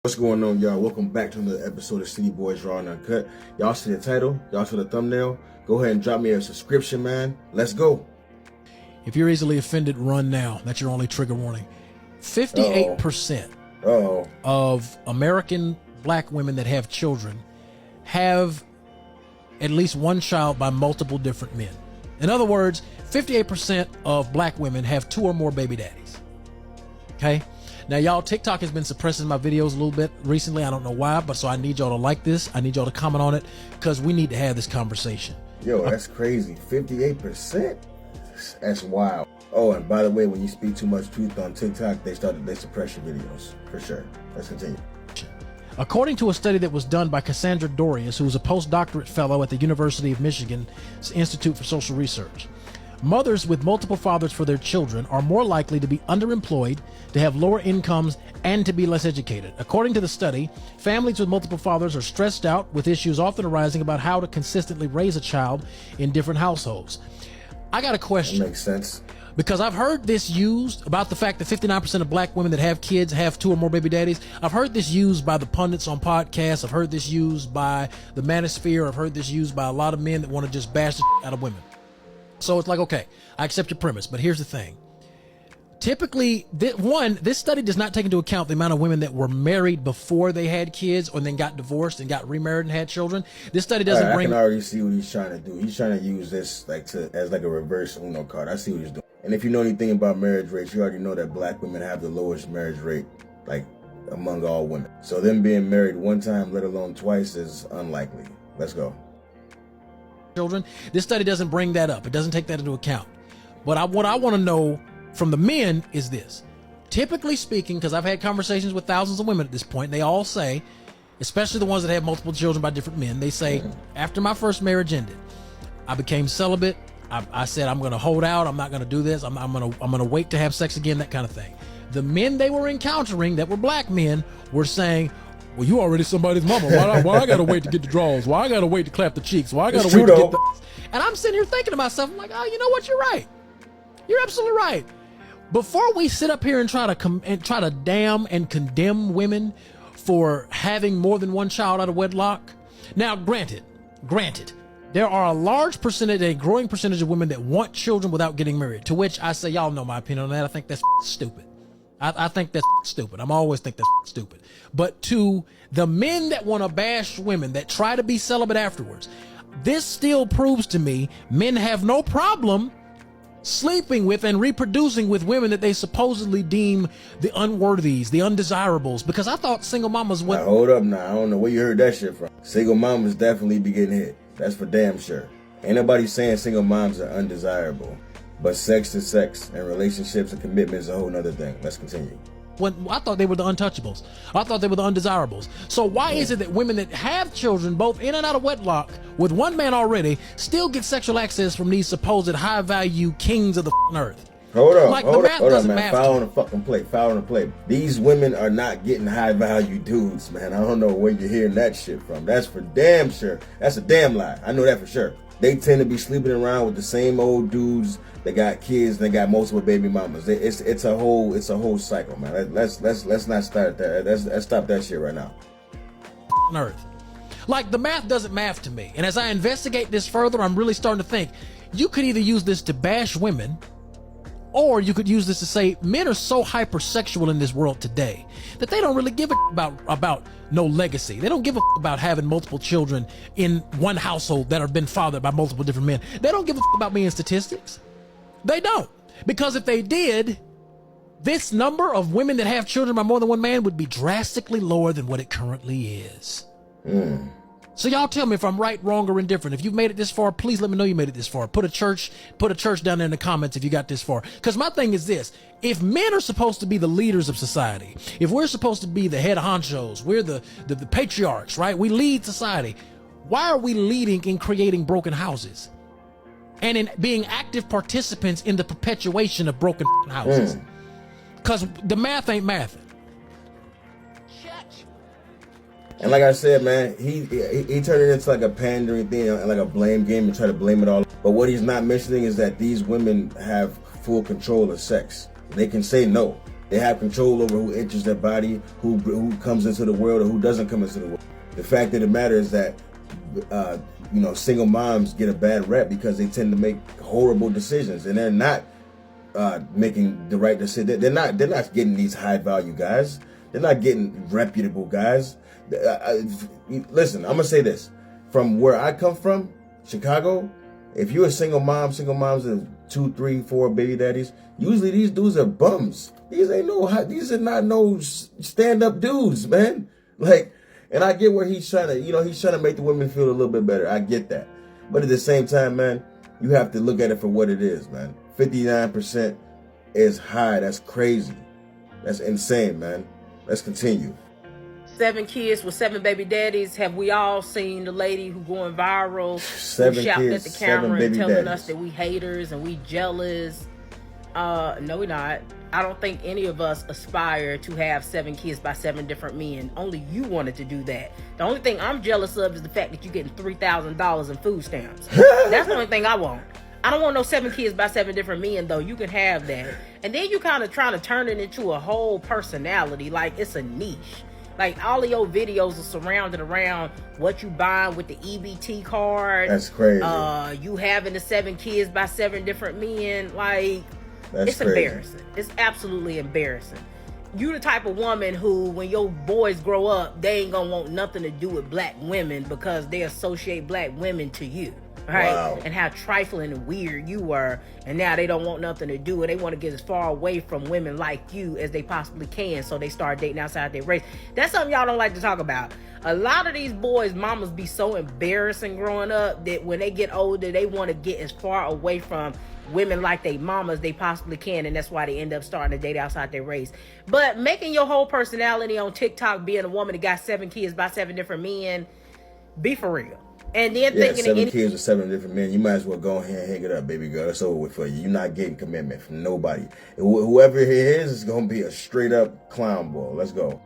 What's going on, y'all? Welcome back to another episode of City Boys Raw and Uncut. Y'all see the title? Y'all see the thumbnail? Go ahead and drop me a subscription, man. Let's go. If you're easily offended, run now. That's your only trigger warning. 58% of American black women that have children have at least one child by multiple different men. In other words, 58% of black women have two or more baby daddies. Okay? Now, y'all, TikTok has been suppressing my videos a little bit recently. I don't know why, but so I need y'all to like this. I need y'all to comment on it because we need to have this conversation. Yo, that's crazy. 58%? That's wild. Oh, and by the way, when you speak too much truth on TikTok, they suppress your videos. For sure. Let's continue. According to a study that was done by Cassandra Dorius, who is a postdoctorate fellow at the University of Michigan's Institute for Social Research, mothers with multiple fathers for their children are more likely to be underemployed, to have lower incomes, and to be less educated. According to the study, families with multiple fathers are stressed out, with issues often arising about how to consistently raise a child in different households. I got a question. That makes sense. Because I've heard this used about the fact that 59% of black women that have kids have two or more baby daddies. I've heard this used by the pundits on podcasts. I've heard this used by the manosphere. I've heard this used by a lot of men that want to just bash the out of women. So it's like, okay, I accept your premise, but here's the thing. Typically, this study does not take into account the amount of women that were married before they had kids or then got divorced and got remarried and had children. This study doesn't bring... I can already see what he's trying to do. He's trying to use this as a reverse Uno card. I see what he's doing. And if you know anything about marriage rates, you already know that black women have the lowest marriage rate, among all women. So them being married one time, let alone twice, is unlikely. Let's go. Children. This study doesn't bring that up. It doesn't take that into account. But what I want to know from the men is this. Typically speaking, because I've had conversations with thousands of women at this point, they all say, especially the ones that have multiple children by different men, they say, after my first marriage ended, I became celibate. I said, I'm going to hold out. I'm not going to do this. I'm going to wait to have sex again, that kind of thing. The men they were encountering that were black men were saying, well, you already somebody's mama. Why I got to wait to get the draws? Why I got to wait to clap the cheeks? Why I got to wait to get the... And I'm sitting here thinking to myself, I'm like, oh, you know what? You're right. You're absolutely right. Before we sit up here and try to damn and condemn women for having more than one child out of wedlock. Now, granted, there are a growing percentage of women that want children without getting married, to which I say, y'all know my opinion on that. I think that's stupid. I think that's stupid. I'm always think that's stupid. But to the men that want to bash women, that try to be celibate afterwards, this still proves to me men have no problem sleeping with and reproducing with women that they supposedly deem the unworthies, the undesirables. Because I thought single mamas would... Now, hold up now. I don't know where you heard that shit from. Single mamas definitely be getting hit. That's for damn sure. Ain't nobody saying single moms are undesirable. But sex is sex, and relationships and commitment is a whole nother thing. Let's continue. When I thought they were the untouchables. I thought they were the undesirables. So why is it that women that have children, both in and out of wedlock, with one man already, still get sexual access from these supposed high-value kings of the earth? Hold on, man. Foul on the fucking plate. Foul on the plate. These women are not getting high-value dudes, man. I don't know where you're hearing that shit from. That's for damn sure. That's a damn lie. I know that for sure. They tend to be sleeping around with the same old dudes. They got kids. They got multiple baby mamas. It's a whole cycle, man. Let's not start there. Let's stop that shit right now. Earth. Like, the math doesn't math to me. And as I investigate this further, I'm really starting to think you could either use this to bash women, or you could use this to say men are so hypersexual in this world today that they don't really give a about no legacy. They don't give a about having multiple children in one household that have been fathered by multiple different men. They don't give a about being statistics. They don't. Because if they did, this number of women that have children by more than one man would be drastically lower than what it currently is. So y'all tell me if I'm right, wrong, or indifferent. If you've made it this far, please let me know you made it this far. Put a church down there in the comments if you got this far. Because my thing is this. If men are supposed to be the leaders of society, if we're supposed to be the head honchos, we're the patriarchs, right? We lead society. Why are we leading in creating broken houses? And in being active participants in the perpetuation of broken houses? Because the math ain't mathing. And like I said, man, he turned it into like a pandering thing and like a blame game and try to blame it all. But what he's not mentioning is that these women have full control of sex. They can say no. They have control over who enters their body, who comes into the world, or who doesn't come into the world. The fact of the matter is that, single moms get a bad rep because they tend to make horrible decisions, and they're not making the right decision. They're not getting these high value guys. They're not getting reputable guys. Listen, I'm gonna say this: from where I come from, Chicago, if you're a single moms and 2, 3, 4 baby daddies, usually these dudes are bums. These are not no stand-up dudes, man. And I get where he's trying to make the women feel a little bit better. I get that. But at the same time, man, you have to look at it for what it is, man. 59% is high. That's crazy. That's insane, man. Let's continue. 7 kids with 7 baby daddies. Have we all seen the lady who going viral? 7 shouting kids, at the camera 7 baby and telling daddies. us that we haters and we jealous. No, we're not. I don't think any of us aspire to have 7 kids by 7 different men. Only you wanted to do that. The only thing I'm jealous of is the fact that you're getting $3,000 in food stamps. That's the only thing I want. I don't want no 7 kids by 7 different men, though. You can have that. And then you kind of trying to turn it into a whole personality, like it's a niche. Like all of your videos are surrounded around what you buying with the EBT card. That's crazy. You having the 7 kids by 7 different men. Like, it's crazy. Embarrassing. It's absolutely embarrassing. You the type of woman who, when your boys grow up, they ain't gonna want nothing to do with black women because they associate black women to you. Right? Wow. And how trifling and weird you were, and now they don't want nothing to do, and they want to get as far away from women like you as they possibly can, so they start dating outside their race. That's something y'all don't like to talk about. A lot of these boys' mamas be so embarrassing growing up that when they get older, they want to get as far away from women like they mamas they possibly can, and that's why they end up starting to date outside their race. But making your whole personality on TikTok being a woman that got 7 kids by 7 different men, be for real. And then thinking 7 kids with 7 different men, you might as well go ahead and hang it up, baby girl. It's over with for you. You're not getting commitment from nobody. Whoever it is going to be a straight up clown ball. Let's go.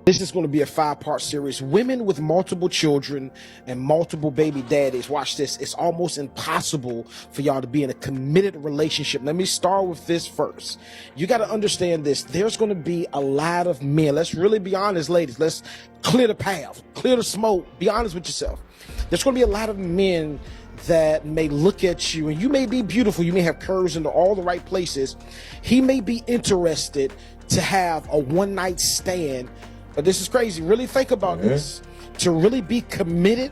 This is going to be a 5-part series. Women with multiple children and multiple baby daddies. Watch this. It's almost impossible for y'all to be in a committed relationship. Let me start with this first. You got to understand this. There's going to be a lot of men. Let's really be honest, ladies. Let's clear the path, clear the smoke. Be honest with yourself. There's going to be a lot of men that may look at you, and you may be beautiful. You may have curves into all the right places. He may be interested to have a one-night stand. But this is crazy. Really think about this. To really be committed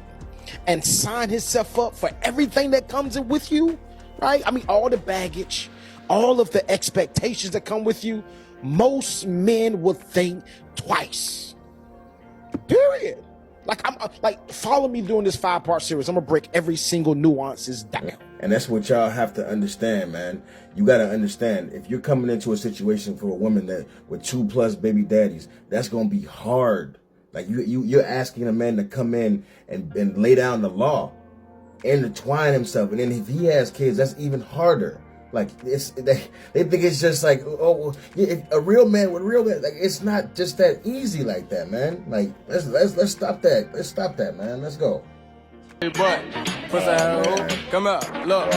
and sign himself up for everything that comes in with you, right? I mean, all the baggage, all of the expectations that come with you. Most men would think twice. Period. Follow me during this 5-part series. I'm gonna break every single nuances down. And that's what y'all have to understand, man. You got to understand, if you're coming into a situation for a woman that with 2+ baby daddies, that's going to be hard. Like you're asking a man to come in and lay down the law, intertwine himself. And then if he has kids, that's even harder. Like they think it's just like, oh, a real man with real man. Like, it's not just that easy like that, man. Like let's stop that. Let's stop that, man. Let's go. Hey, boy, push that hoe. Come out, look.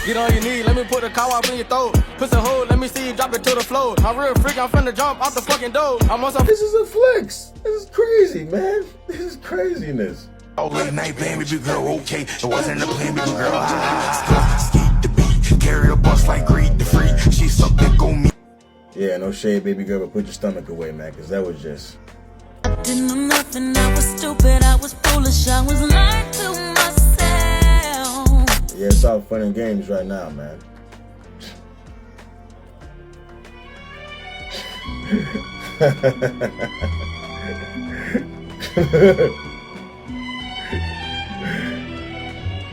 Get on your knees, let me put a cow up in your throat. Push a hole, let me see you drop it to the floor. I'm real freak, I'm finna jump out the fucking door. I'm on some. This is a flex. This is crazy, man. This is craziness. Oh, late night playing baby girl, okay. It wasn't a plan, baby girl. Skeet the beat, carry a bus like greed the free. She's something go me. Yeah, no shade, baby girl, but put your stomach away, man, because that was just. I didn't know nothing, I was stupid, I was foolish, I was lying to myself. Yeah, it's all fun and games right now, man.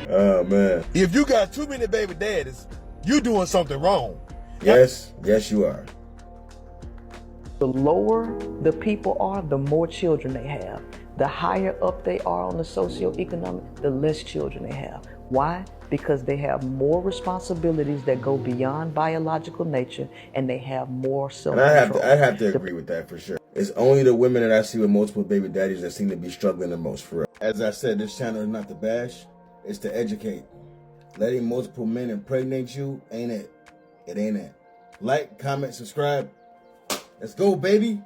Oh, man. If you got too many baby daddies, you doing something wrong. Yes, you are. The lower the people are, the more children they have. The higher up they are on the socioeconomic, the less children they have. Why? Because they have more responsibilities that go beyond biological nature, and they have more self-control. And I have to agree with that for sure. It's only the women that I see with multiple baby daddies that seem to be struggling the most, for real. As I said, this channel is not to bash, it's to educate. Letting multiple men impregnate you ain't it. It ain't it. Like, comment, subscribe. Let's go, baby.